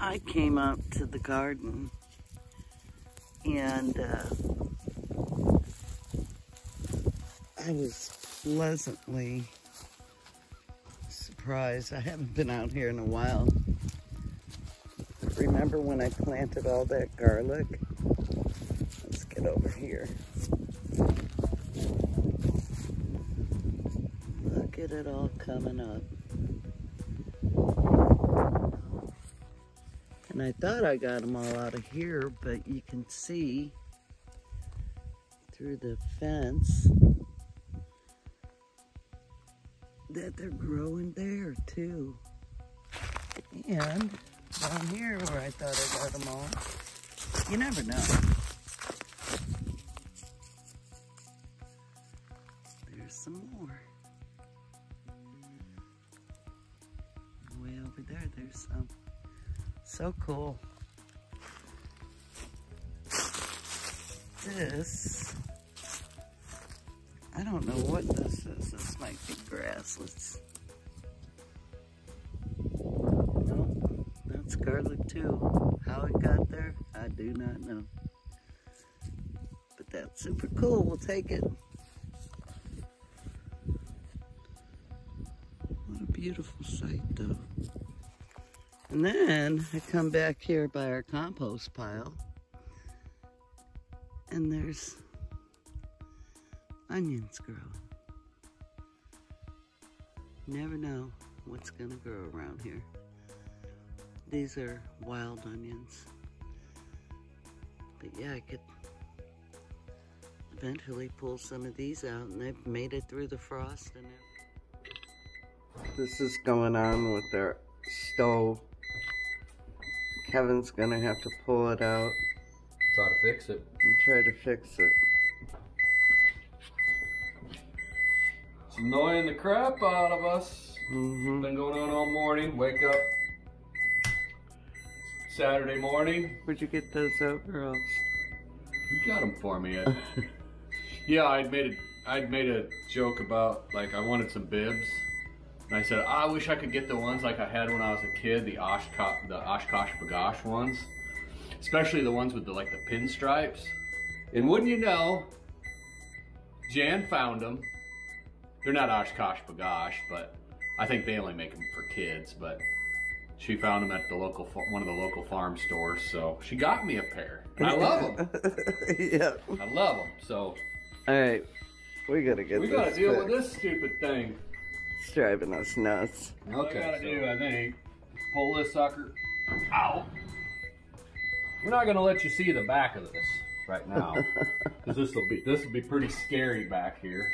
I came out to the garden and I was pleasantly surprised. I haven't been out here in a while. Remember when I planted all that garlic? Let's get over here. Look at it all coming up. And I thought I got them all out of here, but you can see through the fence that they're growing there too. And down here where I thought I got them all, you never know. There's some more. Way over there, there's some. So cool. This, I don't know what this is. This might be grass. Let's, nope, that's garlic too. How it got there, I do not know. But that's super cool, we'll take it. What a beautiful sight though. And then I come back here by our compost pile and there's onions growing. Never know what's gonna grow around here. These are wild onions. But yeah, I could eventually pull some of these out, and they've made it through the frost and everything. This is going on with their stove. Kevin's gonna have to pull it out. Try to fix it. And try to fix it. It's annoying the crap out of us. Mm-hmm. Been going on all morning. Wake up Saturday morning. Where'd you get those overalls? You got them for me. Yeah, I'd made a joke about, like, I wanted some bibs. And I said, I wish I could get the ones like I had when I was a kid, the Oshkosh Bagosh ones. Especially the ones with the, like, the pinstripes. And wouldn't you know, Jan found them. They're not Oshkosh Bagosh, but I think they only make them for kids. But she found them at the local, one of the local farm stores, so she got me a pair. And I love them. Yeah. I love them. So. All right, we gotta get. We gotta deal with this stupid thing. It's driving us nuts. Okay. What I gotta do, I think, pull this sucker out. We're not gonna let you see the back of this right now, because this will be pretty scary back here.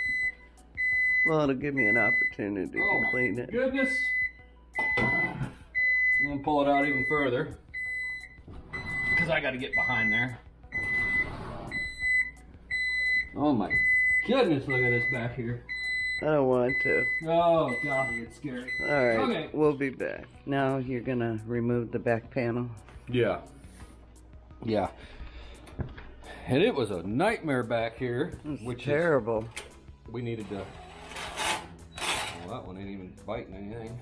Well, it'll give me an opportunity to clean it. Goodness! I'm gonna pull it out even further, because I gotta get behind there. Oh my goodness! Look at this back here. I don't want to. Oh God, it's scary. All right, okay. We'll be back. Now you're gonna remove the back panel. Yeah. Yeah. And it was a nightmare back here, which terrible. We needed to. Well, that one ain't even biting anything.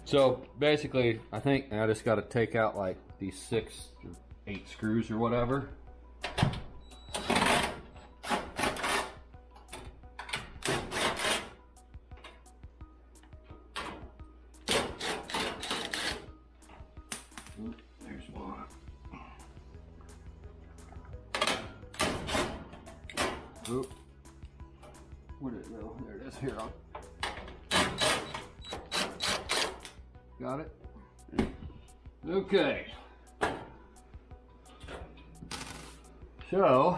So basically, I think I just got to take out like these 6 or 8 screws or whatever. There's one. Oop. Where did it go? There it is. Here, got it? Okay. So,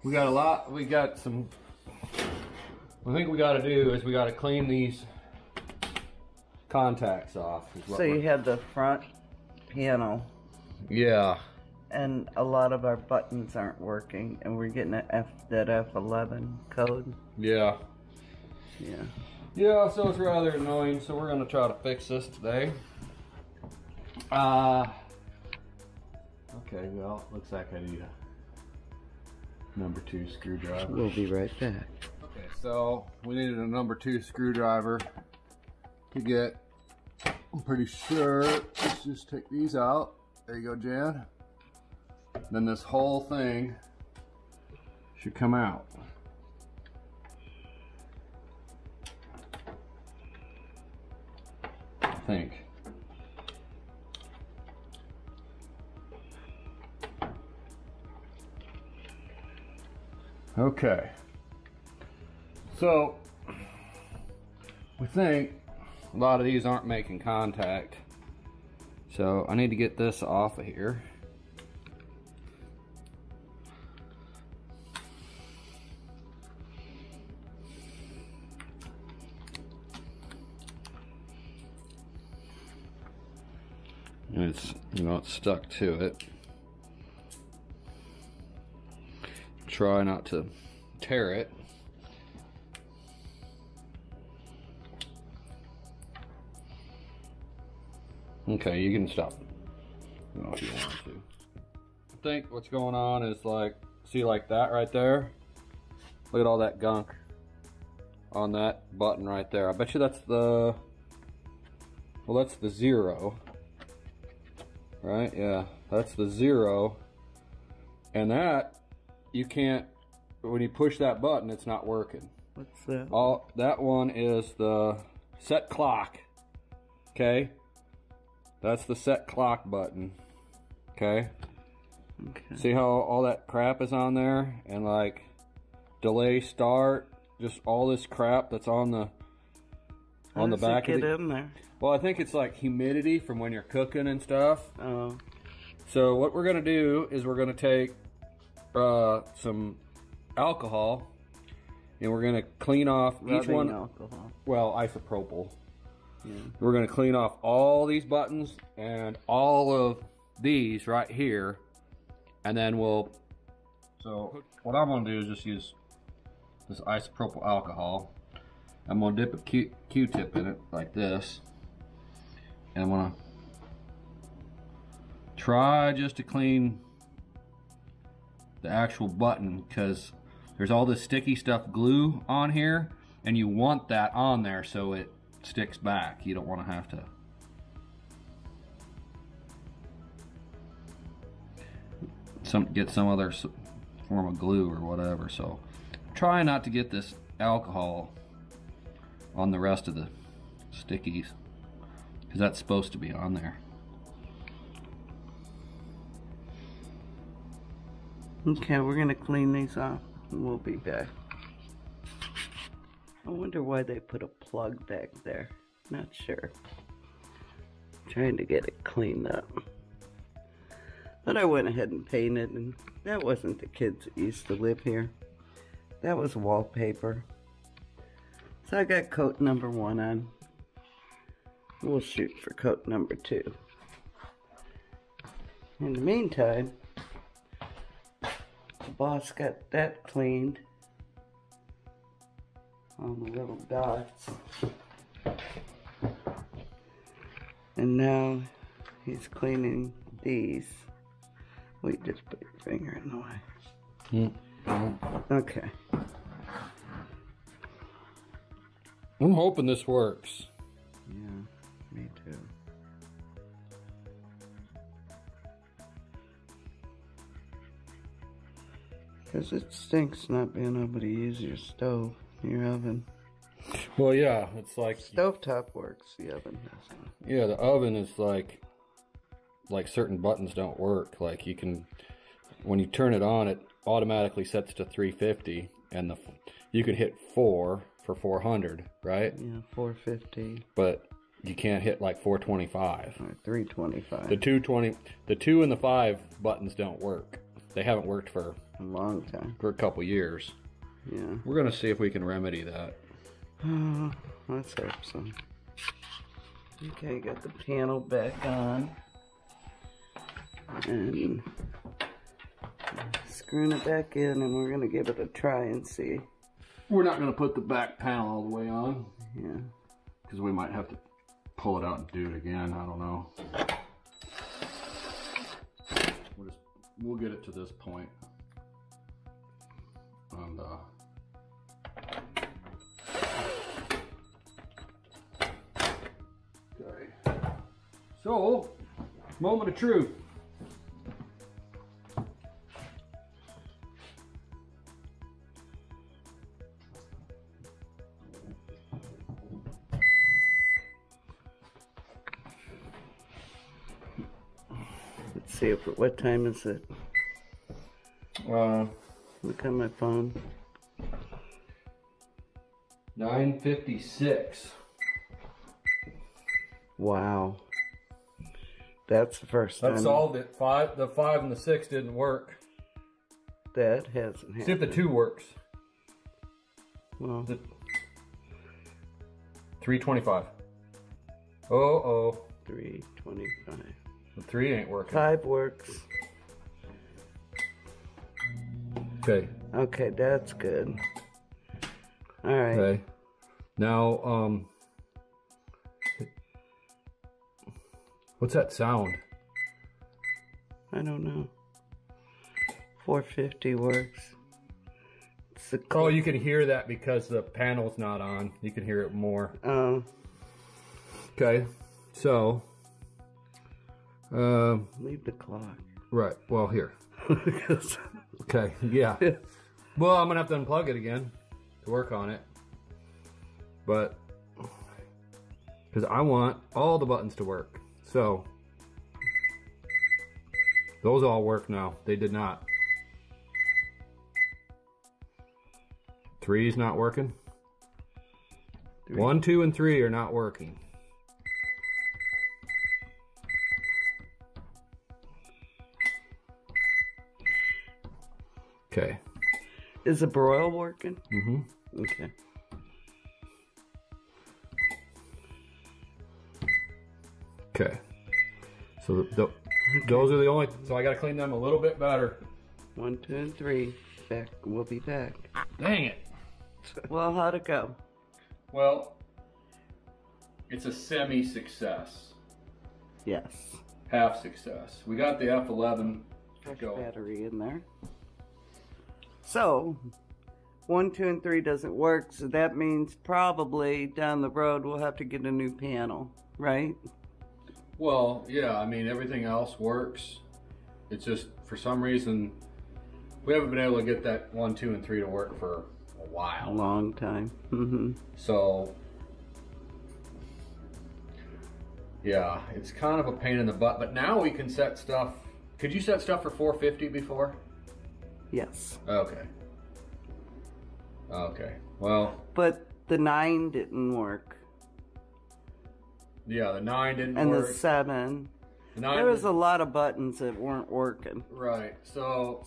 we got some, I think we got to do is we got to clean these contacts off. So you had the front panel. Yeah. And a lot of our buttons aren't working, and we're getting that F11 code. Yeah. Yeah. Yeah, so it's rather annoying, so we're going to try to fix this today. Okay, Okay, well, looks like I need a number 2 screwdriver. We'll be right back. Okay, so we needed a number 2 screwdriver to get, I'm pretty sure, let's just take these out. There you go, Jan. Then this whole thing should come out. I think. Okay. So, we think a lot of these aren't making contact. So, I need to get this off of here. And it's, you know, it's stuck to it. Try not to tear it. Okay, you can stop. You know, if you want to. I think what's going on is like, see like that right there? Look at all that gunk on that button right there. I bet you that's the, well, that's the 0. Right? Yeah, that's the 0. And that, you can't, when you push that button, it's not working. What's that? That one is the set clock. Okay? That's the set clock button. Okay? Okay. See how all that crap is on there? And like, delay start, just all this crap that's on the back of it in there? Well, I think it's like humidity from when you're cooking and stuff. Oh. So what we're gonna do is we're gonna take some alcohol and we're gonna clean off each one. Alcohol. Well, isopropyl. Yeah. We're gonna clean off all these buttons and all of these right here, and then we'll. So what I'm gonna do is just use this isopropyl alcohol. I'm gonna dip a Q-tip in it like this, and I'm gonna try just to clean the actual button, because there's all this sticky stuff glue on here, and you want that on there so it sticks back. You don't want to have to get some other form of glue or whatever. So try not to get this alcohol on the rest of the stickies, because that's supposed to be on there. Okay, we're gonna clean these off and we'll be back. I wonder why they put a plug back there. Not sure. Trying to get it cleaned up. But I went ahead and painted, and that wasn't the kids that used to live here. That was wallpaper. So I got coat number 1 on. We'll shoot for coat number 2. In the meantime, the boss got that cleaned. All the little dots. And now he's cleaning these. Wait, just put your finger in the way. Okay. I'm hoping this works. Yeah, me too. Because it stinks not being able to use your stove, your oven. Well, yeah, it's like Stovetop works, the oven doesn't. Yeah, the oven is like certain buttons don't work. Like you can, when you turn it on, it automatically sets to 350, and you can hit 4 for 400, right? Yeah, 450. But you can't hit like 425 or 325. The 2 and the 5 buttons don't work. They haven't worked for a long time. For a couple years. Yeah. We're gonna see if we can remedy that. Let's hope so. Okay, got the panel back on. And screwing it back in, and we're gonna give it a try and see. We're not gonna put the back panel all the way on. Yeah. Because we might have to pull it out and do it again. I don't know. We'll just we'll get it to this point. And okay. So, moment of truth. Let's see, what time is it? Look on my phone. 9:56. Wow. That's the first time. That solved it. The 5 and the 6 didn't work. That hasn't happened. See if the 2 works. Well, 325. Oh. 325. The 3 ain't working. 5 works. Okay. Okay, that's good. All right. Okay. Now, what's that sound? I don't know. 450 works. Oh, you can hear that because the panel's not on. You can hear it more. Oh. Okay. So. Leave the clock. Right. Well, here. Okay. Yeah. Well, I'm gonna have to unplug it again to work on it. But because I want all the buttons to work. So those all work now. They did not. 3 is not working. 1, 2, and 3 are not working. Okay. Is the broil working? Mm-hmm. Okay. Okay. So those are the only. So I got to clean them a little bit better. 1, 2, and 3. Back. We'll be back. Dang it. Well, how'd it go? Well, it's a semi-success. Yes. Half success. We got the F11 Fresh go. battery in there. So, 1, 2, and 3 doesn't work, so that means probably down the road we'll have to get a new panel, right? Well, yeah, I mean, everything else works. It's just, for some reason, we haven't been able to get that 1, 2, and 3 to work for a while. A long time. Mm-hmm. So, yeah, it's kind of a pain in the butt, but now we can set stuff. Could you set stuff for 450 before? Yes. Okay. Okay. Well. But the 9 didn't work. Yeah, the 9 didn't work. And the 7. There was a lot of buttons that weren't working. Right. So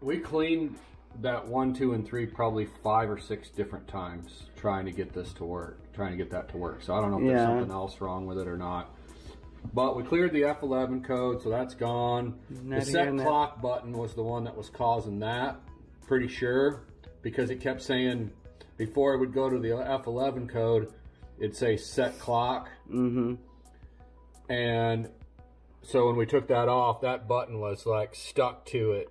we cleaned that 1, 2, and 3 probably 5 or 6 different times trying to get this to work, trying to get that to work. So I don't know if there's something else wrong with it or not. But we cleared the F11 code, so that's gone. The set clock button was the one that was causing that, pretty sure, because it kept saying, before it would go to the F11 code, it'd say set clock. Mm-hmm. And so when we took that off, that button was like stuck to it